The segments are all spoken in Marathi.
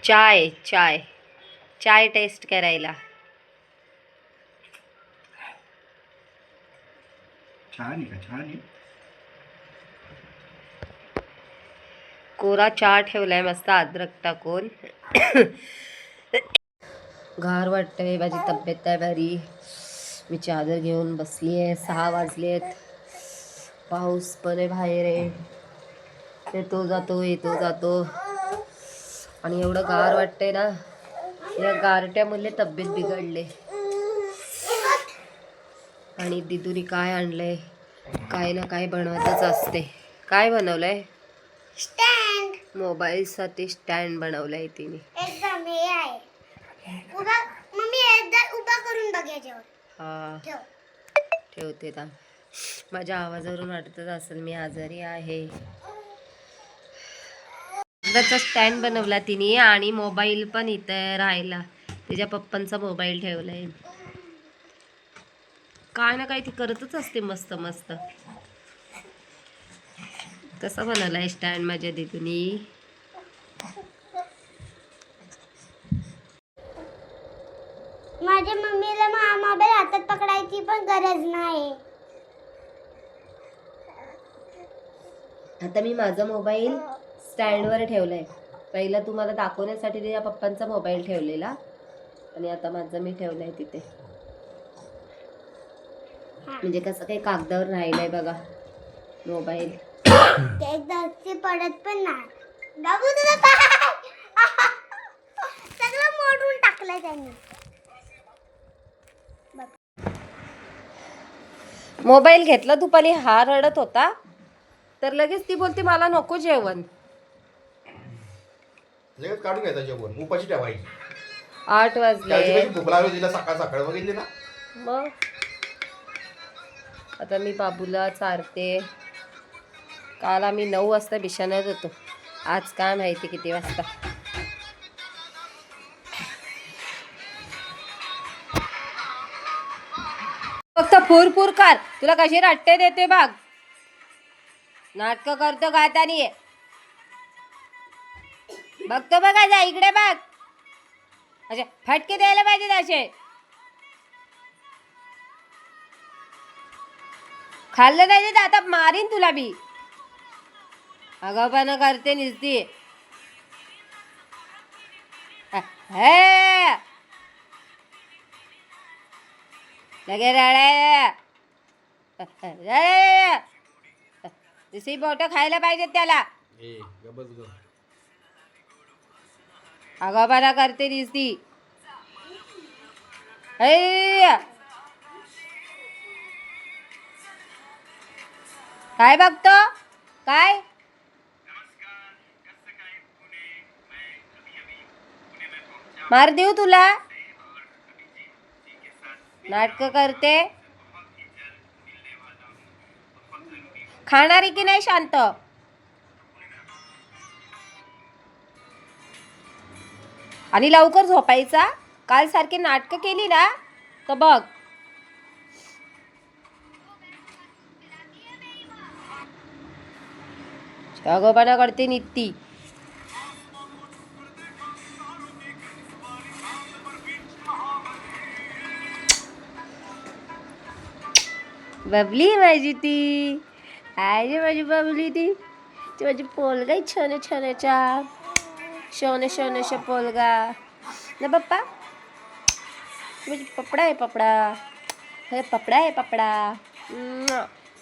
चाय चाय चाय टेस्ट करायला. छान आहे का? छान आहे. कोरा चहा ठेवलाय मस्त अद्रक टाकून. गार वाटतंय, माझी तब्येत आहे बरी. मी चादर घेऊन बसली आहे. 6 वाजलेत. पाऊस पण आहे बाहेर आहे. येतो जातो येतो जातो आणि एवढं गार वाटतंय ना. या गारट्यामुळे तब्येत बिघडले. आणि दिदूनी काय आणलंय? काय ना काय बनवतच असते. काय बनवलंय? स्टँड. मोबाईल साठी स्टँड बनवलाय तिने. एकदम हे आहे. उभा मम्मी एकदा उभा करून बघ याच्यावर. हा ठेव. ठेवते ता. माझ्या आवाजावरून वाटतच असेल मी आजारी आहे. त्याचा स्टँड बनवला तिने आणि मोबाईल पण इथं राहिला. तिच्या पप्पांचा मोबाईल ठेवलाय. काय ना काय ती करतच असते मस्त मस्त. कसा बनवलाय स्टँड माझ्या दिदूनी? माझ्या मम्मीला मोबाईल हातात पकडायची पण गरज नाही. आता मी माझा मोबाईल स्टँडवर ठेवलाय. पहिला तुम्हाला दाखवण्यासाठी तिच्या पप्पांचा मोबाईल ठेवलेला आणि आता माझा मी ठेवलाय तिथे. म्हणजे कसं काही कागदावर राहिलंय बघा मोबाईल. ते एकदा पडत पण नाही. बाबू तुझा पाय सगळं मोडून टाकलंय त्यांनी. मोबाईल घेतला दुपारी, हा रडत होता तर लगेच ती बोलते मला नको जेवण. लगेच काढून घ्यायचं जेवण, उपाशी ठेवायची. 8 वाजले. भूक लागली तिला सकाळ सकाळ बघितली ना. मग आता मी बाबूला चारते. काल आम्ही 9 वाजता बिछाण्यात होतो. आज काय माहिती किती वाजता. फक्त फुरफुर कर. तुला कशी रट्टे देते बघ. नाटक करतो गातानी. बघतो बघा जा इकडे बघ. असे फटके द्यायला पाहिजेत असे. खाल्लं नाही तर आता मारीन तुला बी. आगाऊपणा करते नुसती. हे लगे रडाय. दुसरी बोटं खायला पाहिजेत त्याला. आगाऊपणा करते नुसती. काय बघतो काय? मार देऊ तुला? नाटक करते. खाणारी की नाही शांत? आणि लवकर झोपायचा. काल सारखी नाटक केली ना तर बघ. आगाऊपणा करते नित्ती. बबली माझी ती. आहे माझी बबली ती. माझी पोलगा छान छानच्या. शोने शोनेशा पोलगा ना पप्पा. माझी पपडा आहे पपडा. हे पपडा आहे पपडा.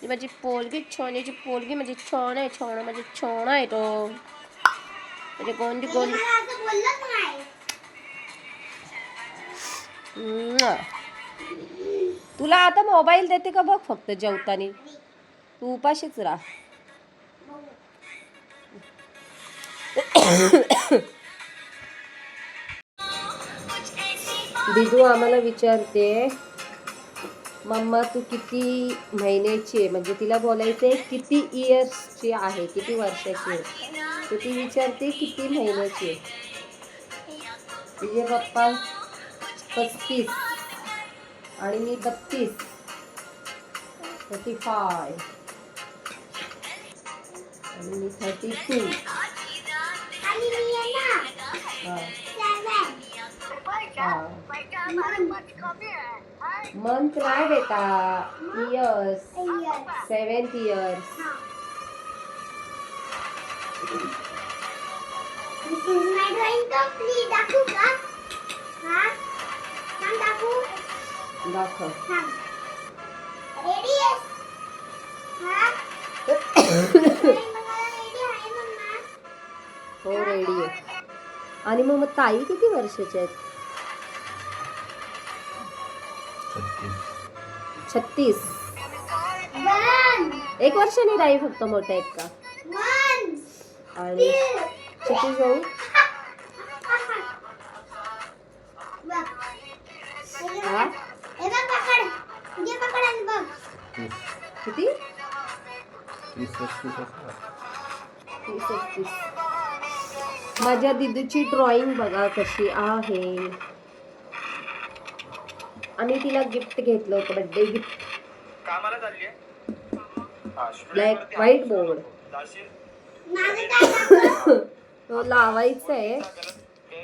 माझी पोलगी छोण्याची पोलगी म्हणजे छोण आहे छोण म्हणजे छोण आहे तो. म्हणजे गोंडी गोंडी. तुला आता मोबाईल देते का बघ फक्त जेवतानी. तू उपाशीच राहा. दिदू आम्हाला विचारते मम्मा तू किती महिन्याची आहे. म्हणजे तिला बोलायचंय किती इयर्सची आहे, किती वर्षाची आहे. तर ती विचारते किती महिन्याची आहे. तिचे पप्पा 35 आणि मी 32. 35 आणि मी 32. मंथ नाही बेटा, years. Yes. 7th years. This is my drawing complete. दाखवू का? हा? थांब दाखवू. दाखव. थांब. Ready आहेस? हा? Drawing बघायला ready आहे मम्मा? हो रेडी आहे. आणि मग ताई किती वर्षाच्या आहेत? 36. 1, 1 वर्षाने ताई फक्त मोठ्या आहेत का? 1, आणि 2. किती जाऊ? बघ. हा? हे बघ पकड. घे पकड आणि बघ. किती? 30-31. माझ्या दिदूची ड्रॉइंग बघा कशी आहे. आम्ही तिला गिफ्ट घेतलं होतं, birthday gift. Black white board. माझं काय दाखव? तो लावायचा आहे.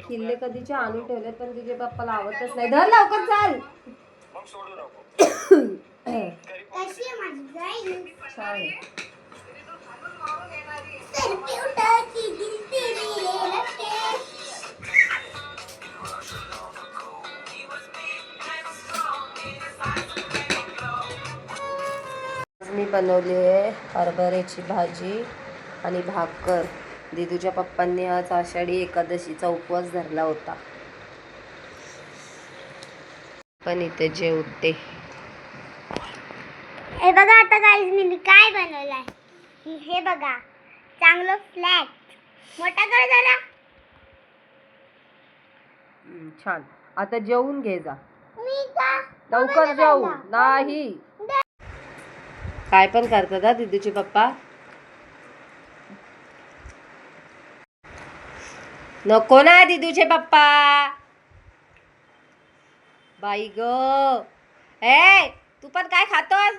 किल्ले कधीचे आणून ठेवले पण तुझे पप्पा लावतच नाही. धर लवकर चाल. कशी आहे माझी ड्रॉइंग? छान आहे. सेल्फी उठाची दिल तेरे लगते. आज मी बनवली आहे हरभऱ्याची भाजी आणि भाकर. दिदूच्या पप्पांनी आज आषाढी एकादशीचा उपवास धरला होता. पण इथे जेवते. हे बघा आता गाईज मी काय बनवलंय. हे बघा चांगलं फ्लॅट मोठा कर जरा. छान. आता जेवून घे जा. मी का लवकर जेवू. नाही काय पण करतात हा दिदूचे पप्पा. नको ना दिदूचे पप्पा. बाई ग. ए तू पण काय खातोस?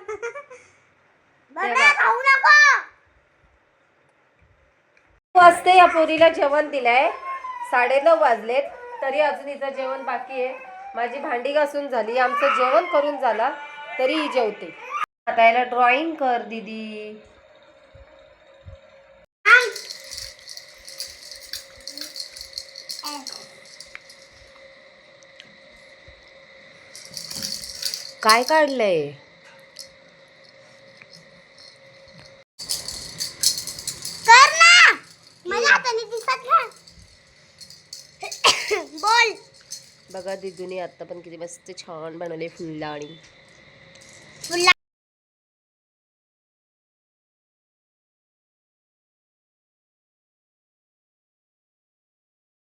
बघा खाऊ नको. वाजते या पोरीला जेवण दिलंय. 9:30 वाजलेत तरी अजून हिचं जेवण बाकी आहे. माझी भांडी घासून झाली, आमचं जेवण करून झाला तरी ही जेवते. आता याला ड्रॉइंग कर दीदी. काय काढलंय? कर ना. मला हाताने दिसत नाही. बोल. बघा दिदूने आता पण किती मस्त छान बनवले फुलदाणी.